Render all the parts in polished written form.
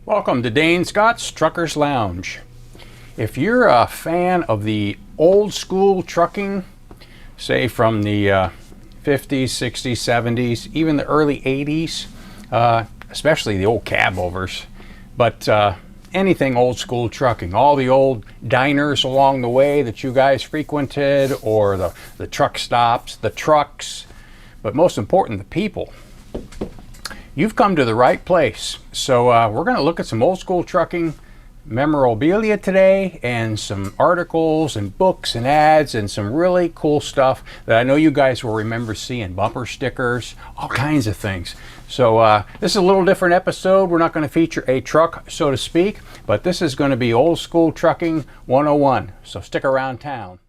Welcome to Dane Scott's Truckers Lounge. If you're a fan of the old school trucking, say from the 50s, 60s, 70s, even the early 80s, especially the old cab overs, but anything old school trucking, all the old diners along the way that you guys frequented, or the truck stops, the trucks, but most important, the people. You've come to the right place. So we're going to look at some old school trucking memorabilia today, and some articles and books and ads and some really cool stuff that I know you guys will remember seeing, bumper stickers, all kinds of things. So this is a little different episode. We're not going to feature a truck, so to speak, but this is going to be old school trucking 101. So stick around town.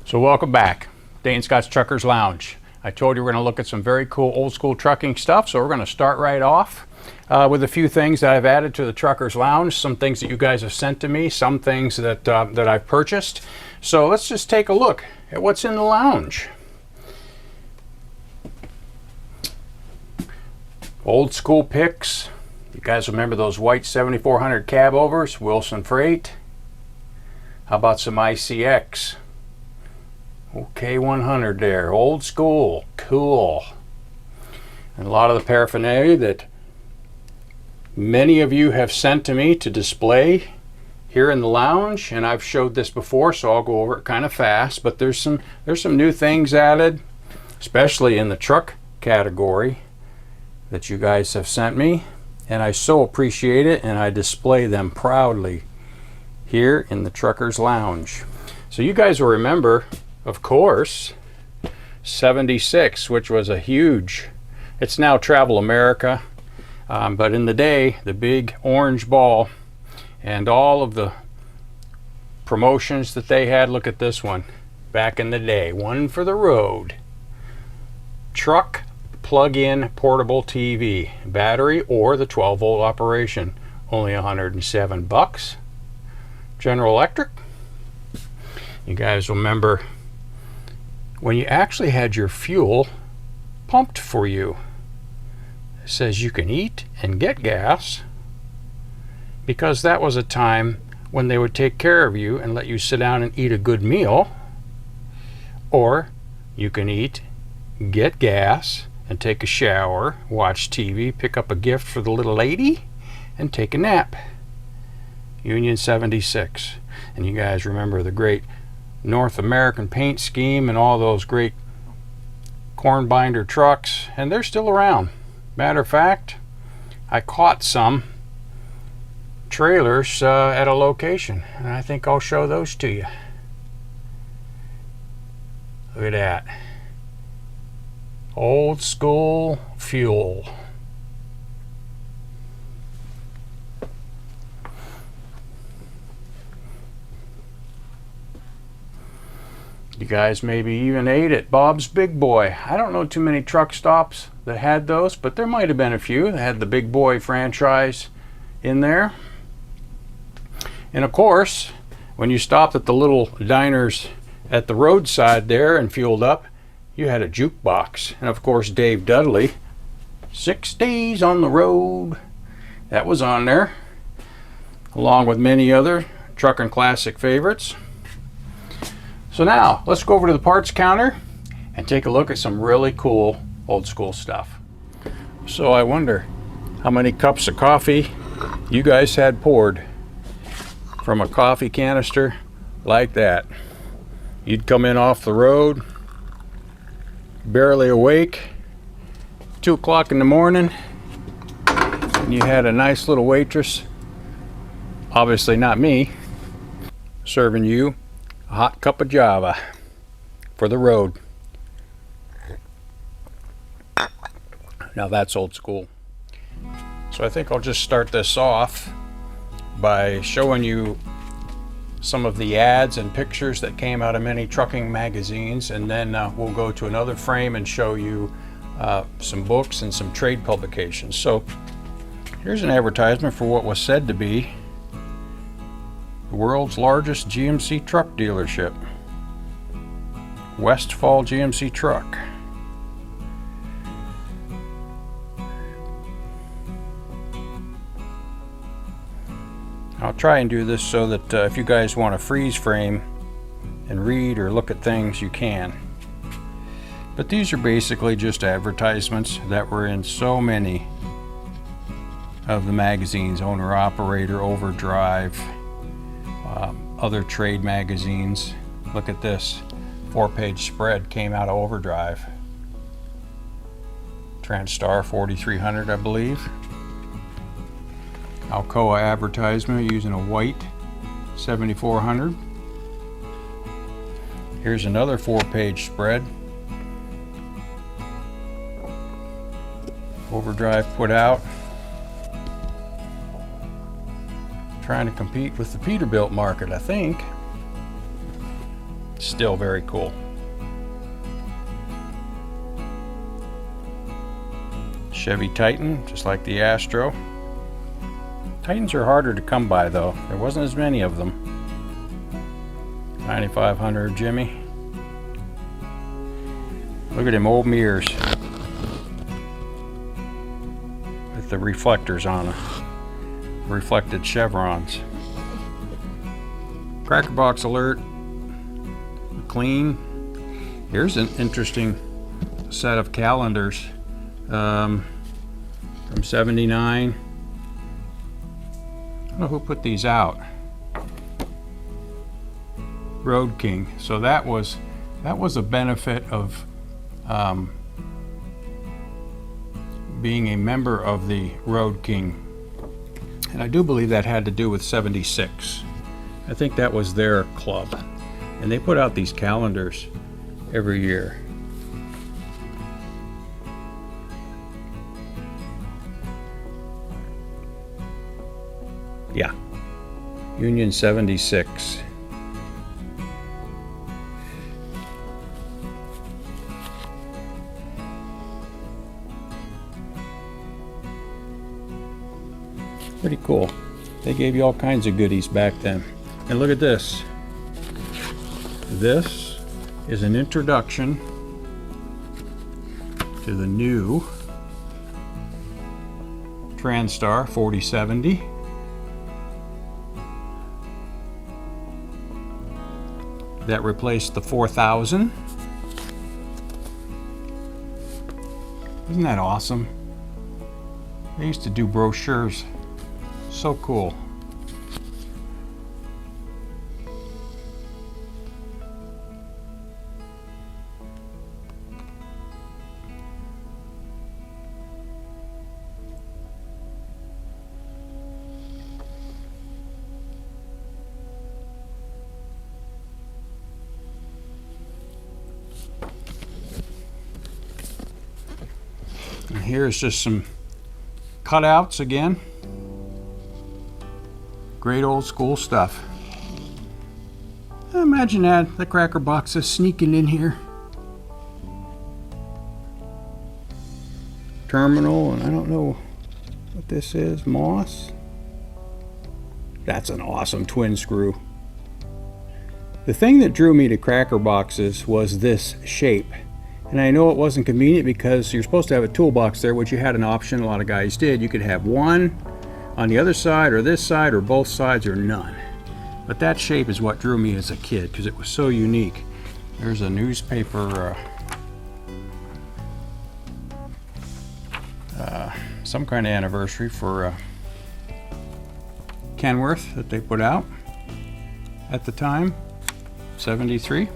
So welcome back, Dane Scott's Truckers Lounge. I told you we're going to look at some very cool old school trucking stuff, so we're going to start right off with a few things that I've added to the Truckers Lounge, some things that you guys have sent to me, some things that, that I've purchased. So let's just take a look at what's in the lounge. Old school picks. You guys remember those white 7400 cab overs, Wilson Freight? How about some ICX? Okay, 100 there, old school, cool. And a lot of the paraphernalia that many of you have sent to me to display here in the lounge, and I've showed this before, so I'll go over it kind of fast, but there's some new things added, especially in the truck category, that you guys have sent me, and I so appreciate it, and I display them proudly here in the Truckers Lounge. So you guys will remember, of course, 76, which was a huge, it's now Travel America, but in the day, the big orange ball and all of the promotions that they had. Look at this one back in the day, one for the road. Truck plug-in portable TV, battery or the 12-volt operation, only $107. General Electric. You guys remember when you actually had your fuel pumped for you. It says you can eat and get gas, because that was a time when they would take care of you and let you sit down and eat a good meal, or you can eat, get gas, and take a shower, watch TV, pick up a gift for the little lady, and take a nap. Union 76. And you guys remember the great North American paint scheme and all those great corn binder trucks, and they're still around. Matter of fact, I caught some trailers at a location, and I think I'll show those to you. Look at that. Old school fuel. You guys maybe even ate at Bob's Big Boy. I don't know too many truck stops that had those, but there might have been a few that had the Big Boy franchise in there. And of course, when you stopped at the little diners at the roadside there and fueled up, you had a jukebox. And of course, Dave Dudley, 6 Days on the Road, that was on there, along with many other trucking classic favorites. So now, let's go over to the parts counter and take a look at some really cool old school stuff. So I wonder how many cups of coffee you guys had poured from a coffee canister like that. You'd come in off the road, barely awake, 2 o'clock in the morning, and you had a nice little waitress, obviously not me, serving you a hot cup of Java for the road. Now that's old school. So I think I'll just start this off by showing you some of the ads and pictures that came out of many trucking magazines, and then we'll go to another frame and show you some books and some trade publications. So here's an advertisement for what was said to be the world's largest GMC truck dealership, Westfall GMC Truck. I'll try and do this so that if you guys want to freeze frame and read or look at things, you can. But these are basically just advertisements that were in so many of the magazines, Owner Operator, Overdrive, other trade magazines. Look at this 4-page spread came out of Overdrive. Transstar 4300, I believe. Alcoa advertisement using a white 7400. Here's another 4-page spread Overdrive put out, trying to compete with the Peterbilt market, I think. Still very cool. Chevy Titan, just like the Astro. Titans are harder to come by though. There wasn't as many of them. 9500 Jimmy. Look at them old mirrors with the reflectors on them. Reflected chevrons. Cracker Box alert. Clean. Here's an interesting set of calendars from '79. I don't know who put these out. Road King. So that was a benefit of being a member of the Road King, and I do believe that had to do with '76. I think that was their club, and they put out these calendars every year. Yeah, Union 76. Pretty cool. They gave you all kinds of goodies back then. And look at this. This is an introduction to the new Transstar 4070. That replaced the 4000. Isn't that awesome? They used to do brochures. So cool. And here's just some cutouts again. Great old school stuff. Imagine that, the Cracker Box is sneaking in here. Terminal, and I don't know what this is, moss. That's an awesome twin screw. The thing that drew me to Cracker Boxes was this shape. And I know it wasn't convenient because you're supposed to have a toolbox there, which you had an option, a lot of guys did. You could have one on the other side or this side or both sides or none. But that shape is what drew me as a kid because it was so unique. There's a newspaper, some kind of anniversary for Kenworth that they put out at the time, '73.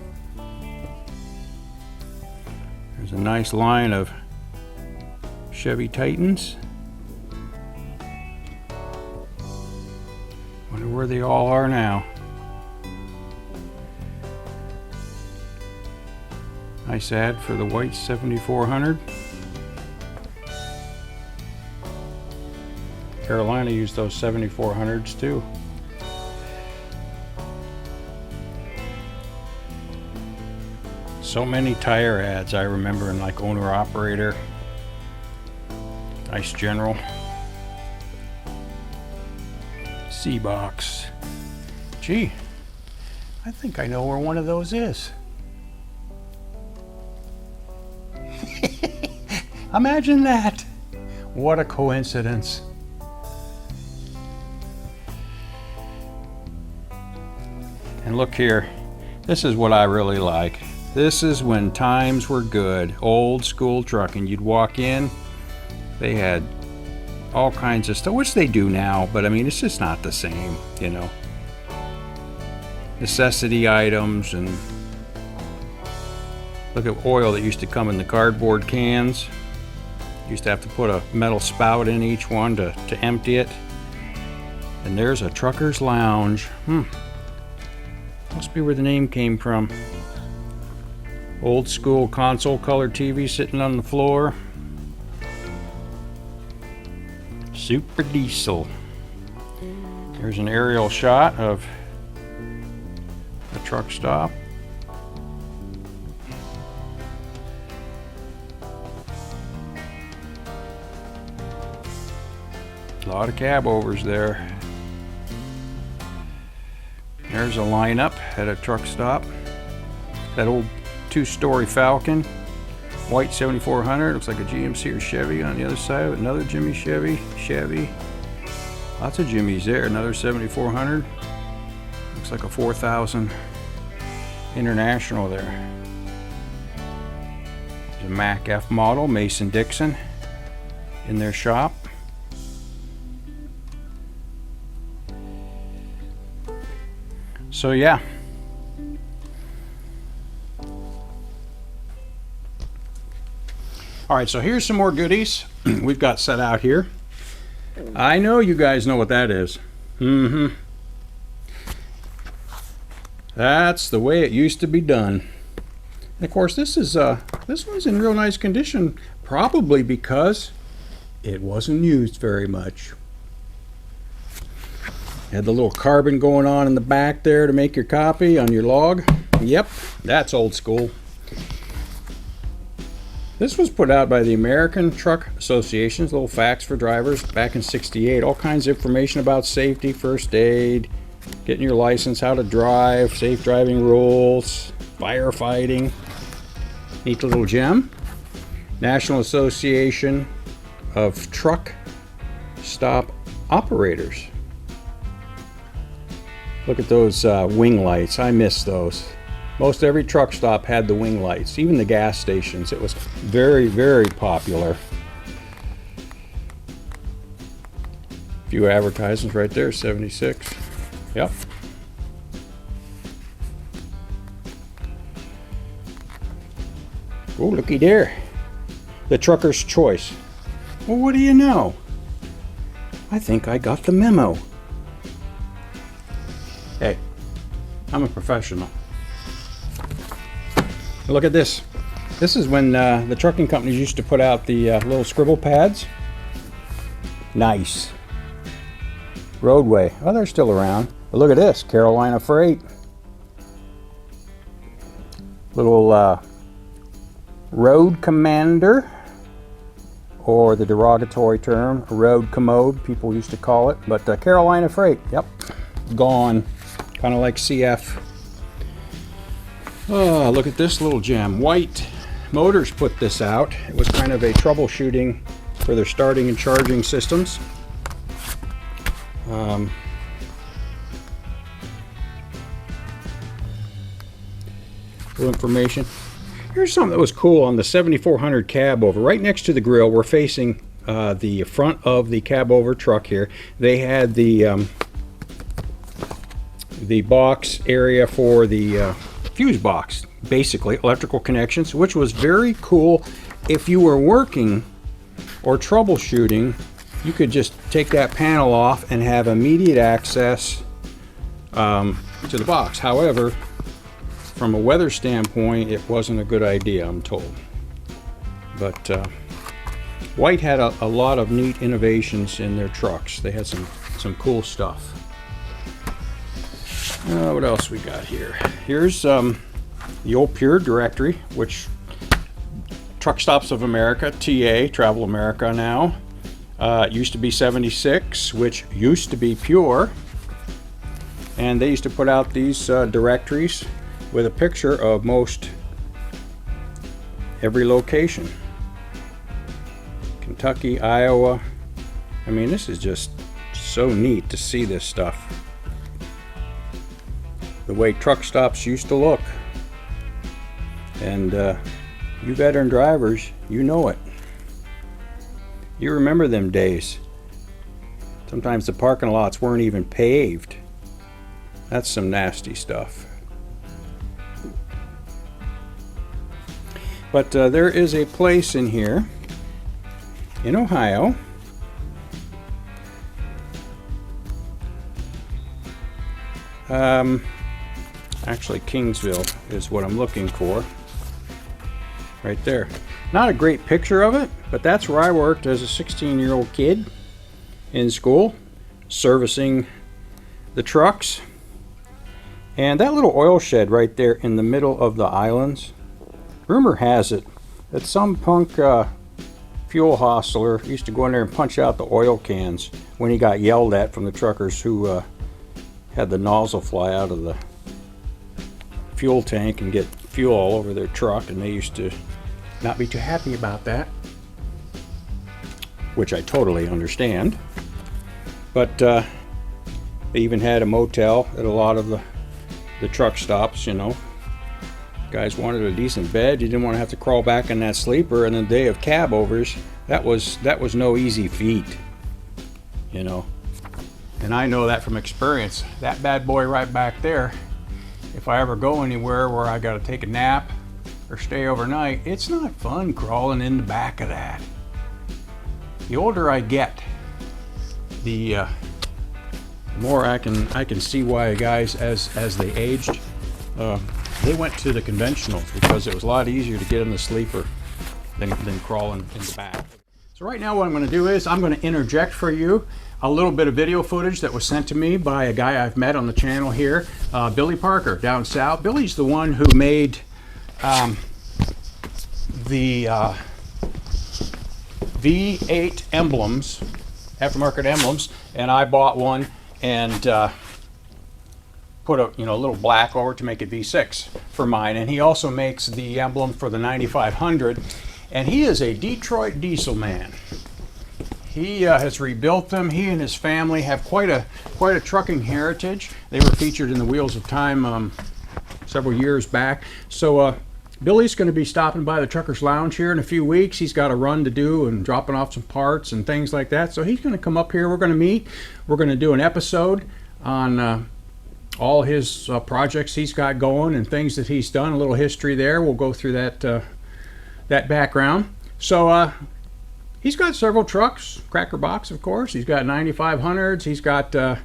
There's a nice line of Chevy Titans. Wonder where they all are now. Nice ad for the white 7400. Carolina used those 7400s too. So many tire ads I remember in like Owner Operator. Nice General. C-Box. Gee, I think I know where one of those is. Imagine that. What a coincidence. And look here, this is what I really like. This is when times were good, old school trucking. You'd walk in, they had all kinds of stuff, which they do now, but I mean, it's just not the same, you know. Necessity items, and look at oil that used to come in the cardboard cans. Used to have to put a metal spout in each one to empty it. And there's a trucker's lounge. Must be where the name came from. Old school console color TV sitting on the floor. Super diesel. Here's an aerial shot of the truck stop. A lot of cab overs there. There's a lineup at a truck stop. That old two-story Falcon, white 7400, looks like a GMC or Chevy on the other side of it. Another Jimmy Chevy. Lots of Jimmys there. Another 7400. Looks like a 4000 International there. There's a Mac F model, Mason-Dixon, in their shop. So yeah. All right, so here's some more goodies we've got set out here. I know you guys know what that is. That's the way it used to be done. And of course, this one's in real nice condition, probably because it wasn't used very much. Had the little carbon going on in the back there to make your copy on your log. Yep, that's old school. This was put out by the American Truck Association's little facts for drivers back in '68. All kinds of information about safety, first aid, getting your license, how to drive, safe driving rules, firefighting. Neat little gem. National Association of Truck Stop Operators. Look at those wing lights. I miss those. Most every truck stop had the wing lights, even the gas stations. It was very, very popular. A few advertisements right there, 76. Yep. Oh, looky there. The Trucker's Choice. Well, what do you know? I think I got the memo. Hey, I'm a professional. Look at this. This is when the trucking companies used to put out the little scribble pads. Nice. Roadway. Oh, they're still around. But look at this. Carolina Freight. Little Road Commander, or the derogatory term, Road Commode, people used to call it. But Carolina Freight, yep, gone. Kind of like CF. Oh, look at this little gem. White Motors put this out. It was kind of a troubleshooting for their starting and charging systems. Little information. Here's something that was cool on the 7400 cab over. Right next to the grill, we're facing the front of the cab over truck here. They had the box area for the fuse box, basically electrical connections, which was very cool. If you were working or troubleshooting, you could just take that panel off and have immediate access to the box. However, from a weather standpoint, it wasn't a good idea, I'm told. But White had a lot of neat innovations in their trucks. They had some cool stuff. What else we got here? Here's the old Pure directory, which Truck Stops of America, TA, Travel America now. It used to be 76, which used to be pure. And they used to put out these directories with a picture of most every location. Kentucky, Iowa. I mean, this is just so neat to see this stuff. The way truck stops used to look. And you veteran drivers, you know it. You remember them days. Sometimes the parking lots weren't even paved. That's some nasty stuff. But there is a place in here in Ohio actually Kingsville is what I'm looking for right there. Not a great picture of it, but that's where I worked as a 16-year-old kid in school, servicing the trucks. And that little oil shed right there in the middle of the islands, rumor has it that some punk fuel hostler used to go in there and punch out the oil cans when he got yelled at from the truckers who had the nozzle fly out of the fuel tank and get fuel all over their truck, and they used to not be too happy about that, which I totally understand. But they even had a motel at a lot of the truck stops, you know. Guys wanted a decent bed. You didn't want to have to crawl back in that sleeper. And the day of cab overs, that was no easy feat, you know. And I know that from experience. That bad boy right back there, if I ever go anywhere where I got to take a nap or stay overnight, it's not fun crawling in the back of that. The older I get, the more I can see why guys, as they aged, they went to the conventionals because it was a lot easier to get in the sleeper than crawling in the back. So right now what I'm going to do is I'm going to interject for you a little bit of video footage that was sent to me by a guy I've met on the channel here, Billy Parker down south. Billy's the one who made the V8 emblems, aftermarket emblems, and I bought one and put a little black over to make it V6 for mine. And he also makes the emblem for the 9500, and he is a Detroit diesel man. He has rebuilt them. He and his family have quite a trucking heritage. They were featured in the Wheels of Time several years back. So Billy's going to be stopping by the Truckers Lounge here in a few weeks. He's got a run to do and dropping off some parts and things like that. So he's going to come up here. We're going to meet. We're going to do an episode on all his projects he's got going and things that he's done. A little history there. We'll go through that background. So he's got several trucks, Cracker Box, of course. He's got 9500s. He's got a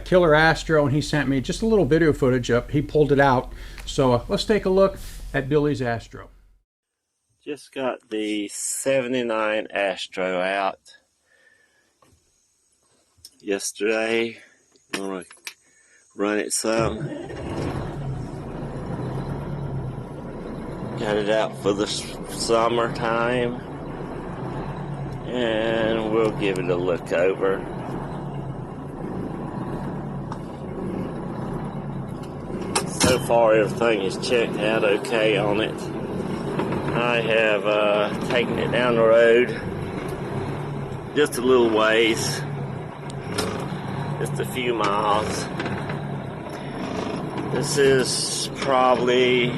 killer Astro, and he sent me just a little video footage up. He pulled it out. So let's take a look at Billy's Astro. Just got the 79 Astro out yesterday. I'm gonna run it some. Got it out for the summertime, and we'll give it a look over. So far everything is checked out okay on it. I have taken it down the road just a little ways, just a few miles. This is probably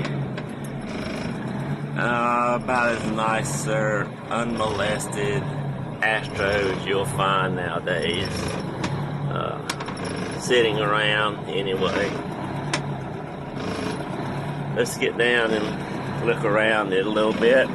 about as nice or unmolested Astro as you'll find nowadays, sitting around anyway. Let's get down and look around it a little bit.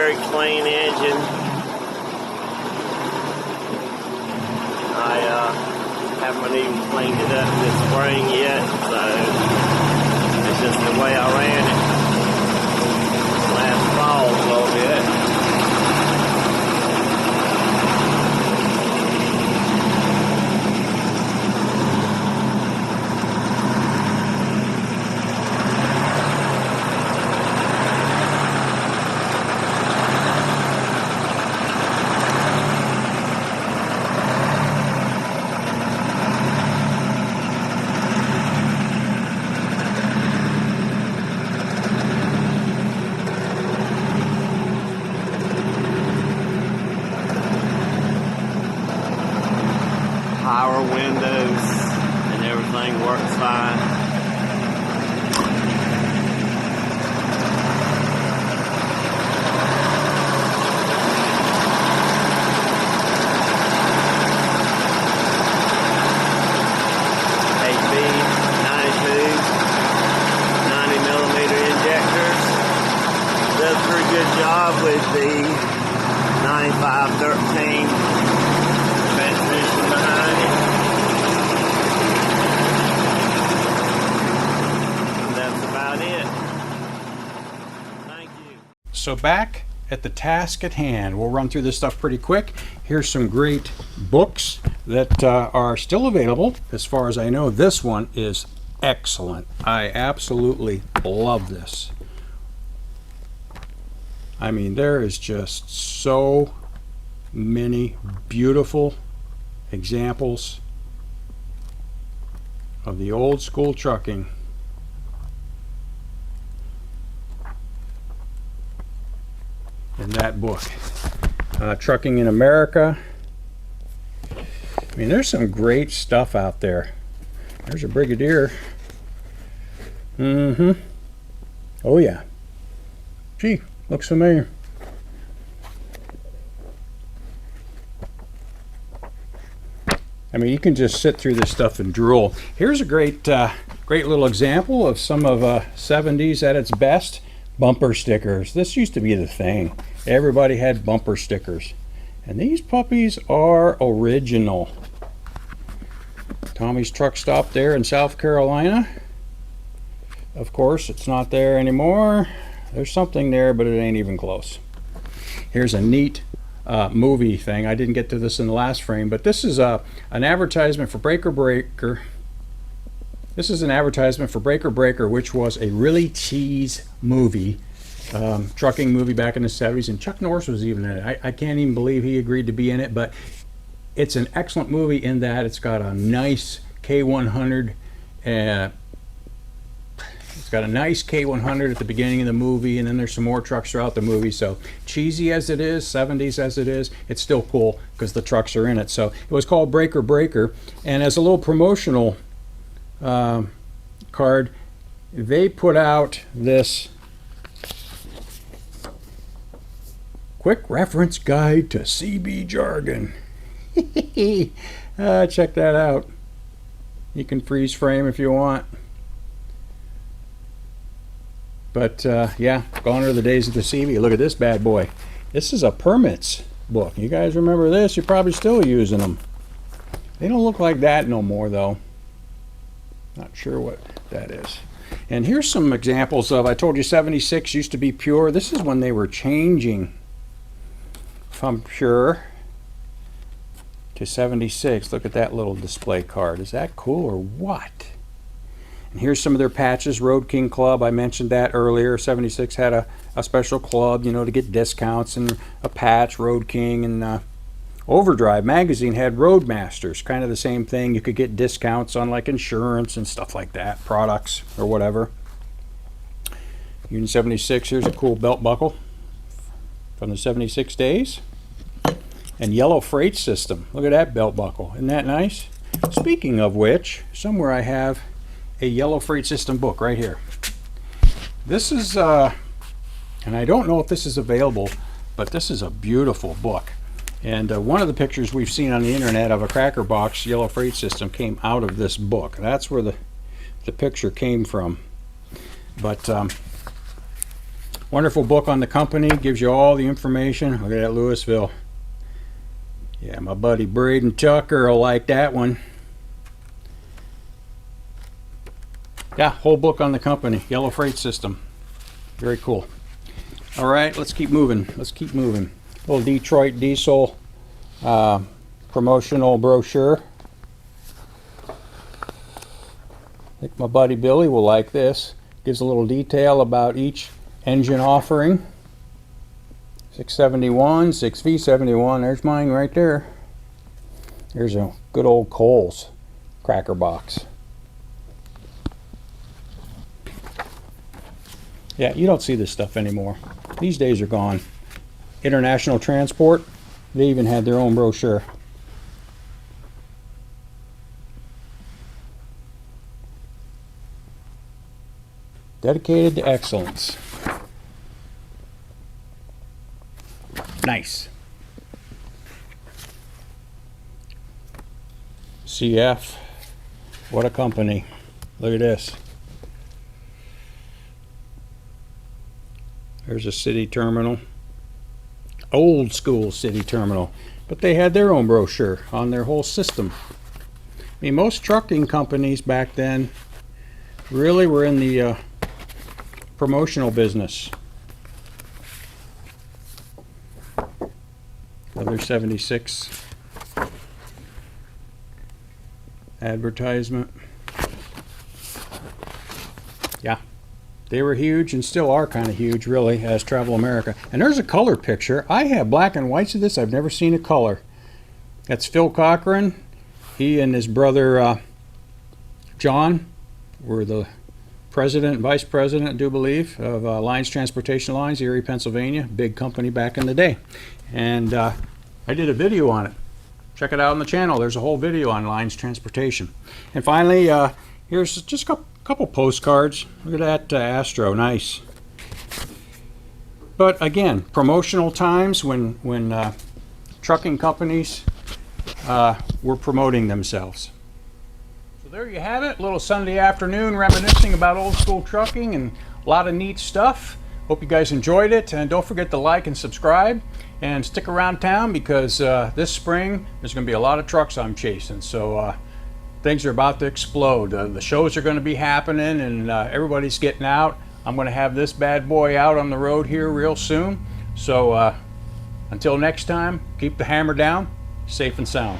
very clean engine. I haven't even cleaned it up this spring yet, so it's just the way I ran it last fall a little bit. Power windows and everything works fine. HV-92 90mm injectors. Does a pretty good job with the 9513 transmission behind it. And that's about it. Thank you. So back at the task at hand, we'll run through this stuff pretty quick. Here's some great books that are still available. As far as I know, this one is excellent. I absolutely love this. I mean, there is just so many beautiful examples of the old school trucking. In that book, Trucking in America. I mean, there's some great stuff out there. There's a Brigadier. Oh yeah. Gee, looks familiar. I mean, you can just sit through this stuff and drool. Here's a great little example of some of 70s at its best. Bumper stickers. This used to be the thing. Everybody had bumper stickers. And these puppies are original. Tommy's Truck Stop there in South Carolina. Of course, it's not there anymore. There's something there, but it ain't even close. Here's a neat movie thing. I didn't get to this in the last frame, but this is an advertisement for Breaker Breaker. This is an advertisement for Breaker Breaker, which was a really cheese movie, trucking movie back in the 70s, and Chuck Norris was even in it. I can't even believe he agreed to be in it, but it's an excellent movie in that it's got a nice K100. It's got a nice K100 at the beginning of the movie, and then there's some more trucks throughout the movie. So cheesy as it is, 70s as it is, it's still cool because the trucks are in it. So it was called Breaker Breaker, and as a little promotional card, they put out this quick reference guide to CB jargon. Check that out. You can freeze frame if you want. But yeah, gone are the days of the CB. Look at this bad boy. This is a permits book. You guys remember this? You're probably still using them. They don't look like that no more though. Not sure what that is. And here's some examples of, I told you 76 used to be pure. This is when they were changing from pure to 76. Look at that little display card. Is that cool or what? And here's some of their patches. Road King Club, I mentioned that earlier. 76 had a special club, you know, to get discounts, and a patch, Road King. And Overdrive magazine had Roadmasters, kind of the same thing. You could get discounts on like insurance and stuff like that, products or whatever. Union 76, here's a cool belt buckle from the 76 days. And Yellow Freight System, look at that belt buckle, isn't that nice? Speaking of which, somewhere I have a Yellow Freight System book right here. This is, and I don't know if this is available, but this is a beautiful book. And one of the pictures we've seen on the internet of a Cracker Box Yellow Freight System came out of this book. That's where the picture came from. But Wonderful book on the company, gives you all the information. Look at that Louisville. Yeah, my buddy Braden Tucker will like that one. Yeah, whole book on the company, Yellow Freight System. Very cool. All right, let's keep moving. Let's keep moving. Little Detroit Diesel promotional brochure. I think my buddy Billy will like this. Gives a little detail about each engine offering. 671, 6V71. There's mine right there. There's a good old Coles cracker box. Yeah, you don't see this stuff anymore. These days are gone. International Transport, they even had their own brochure. Dedicated to excellence. Nice. CF, what a company. Look at this. There's a city terminal. Old school city terminal. But they had their own brochure on their whole system. I mean, most trucking companies back then really were in the promotional business. Another 76 advertisement. Yeah. They were huge and still are kind of huge, really, as Travel America. And there's a color picture. I have black and whites of this. I've never seen a color. That's Phil Cochran. He and his brother John were the president and vice president, I do believe, of Lines Transportation Lines, Erie, Pennsylvania. Big company back in the day. And I did a video on it. Check it out on the channel. There's a whole video on Lines Transportation. And finally, here's just a couple postcards. Look at that Astro, nice. But again, promotional times when trucking companies were promoting themselves. So there you have it, a little Sunday afternoon reminiscing about old school trucking and a lot of neat stuff. Hope you guys enjoyed it, and don't forget to like and subscribe and stick around town because this spring there's going to be a lot of trucks I'm chasing. So things are about to explode. The shows are going to be happening and everybody's getting out. I'm going to have this bad boy out on the road here real soon. So until next time, keep the hammer down, safe and sound.